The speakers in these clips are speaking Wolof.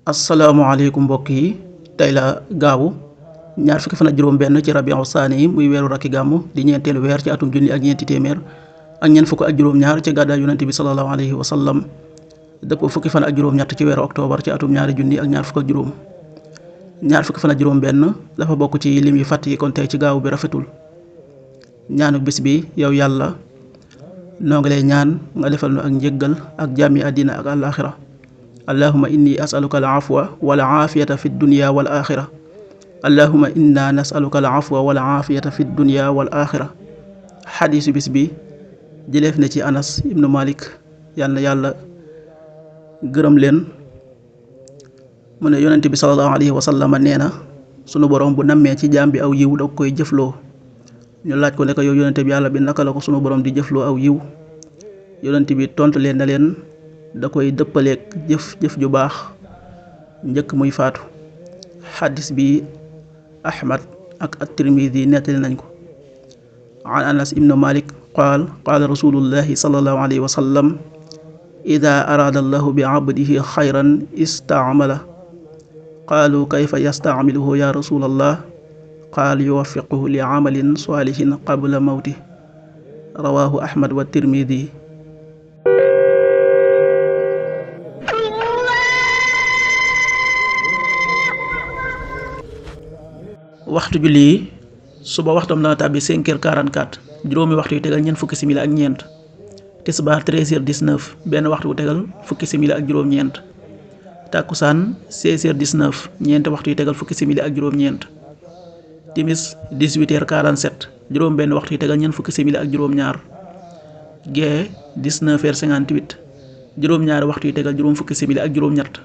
asalaamaaleykum mbokk yi, tey la gaawu ñaar fukki fan ak juróom benn ci rabiu saani muy weeru rakki gàmmu di ñeenteelu weer ci atum junni ak ñeenti téeméer ak ñeent fukk ak juróom-ñaar ci gàddaay yonente bi sallallahu alayhi wa sallam dëppoo fukki fan ak juróom-ñett ci weeru octobre ci atum ñaari junni ak ñaar fukk ak juróom. ñaar fukki fan ak juróom benn dafa bokk ci lim yi fàtt yi kon tey ci gaawu bi rafetul. ñaanu bis bi yow yàlla noo ngi lay ñaan nga defal nu ak njéggal ak jàmmi àddina ak àllaaxira. allahuma inni asaluka al afwa wal aafiyata fi dunya wal axira. allahuma inna nasaluka al afwa wal aafiyata fi dunya wal axira. xadiisu bis bi jëleef na ci Anas ibnu Malik yal na yàlla gërëm leen mu ne yonente bi sallallahu alayhi wa sallam nee na sunu borom bu nammee ci jaam bi aw yiw da koy jëfloo. ñu laaj ko ne ko yow yonente bi yàlla bi naka la ko sunu borom di jëfloo aw yiw. yonente bi tontu leen na leen da koy dëppaleeg jëf ju baax njëkk muy faatu. xadis bi Ahmad ak at-Tirmidi nettali nañ ko. an Anas ibnu Malik qaal qaala rasulullahi sallallahu alayhi wa sallam ida araada allahu bi abdihi xayran istaamala. qaalu kayfa yastaamiluhu ya rasulallah qaal yuwaffiquhu li amalin saalihin qabla mawti. rawahu Ahmad wa Tirmidi. waxtu julli yi suba waxtam dana tàbbi 5h44 juróomi waxtu yu tegal ñeent fukki simili ak ñeent. tisbaar 13h19 benn waxtu wu tegal fukki simili ak juróom-ñeent. tàkkusaan 16h19 ñeenti waxtu yu tegal fukki simili ak juróom-ñeent. timis 18h47 juróom benn waxtu yu tegal ñeent fukki simili ak juróom-ñaar. gee 19h58 juróom-ñaari waxtu yu tegal juróom fukki simili ak juróom-ñett.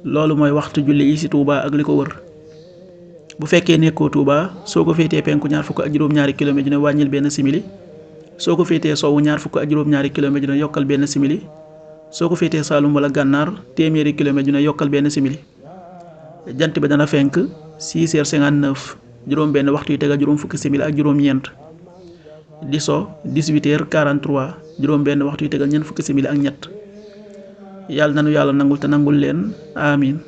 loolu mooy waxtu julli yi ci Touba ak li ko wër. bu fekkee nekkoo Touba soo ko féetee penku ñaar fukk ak juróom-ñaari kilomètre dina wàññil benn simili. soo ko féetee sowwu ñaar fukk ak juróom-ñaari kilomètre dina yokkal benn simili. soo ko féetee Saalum wala Gànnaar téeméeri kilomètre dina yokkal benn simili. jant bi dana fenk 6h59 juróom benn waxtu yu tegal juróom fukki simili ak juróom-ñeent. di so 18h43 juróom benn waxtu yu tegal ñeent fukki simili ak ñett. yàlla nanu yàlla nangul te nangul leen amiin.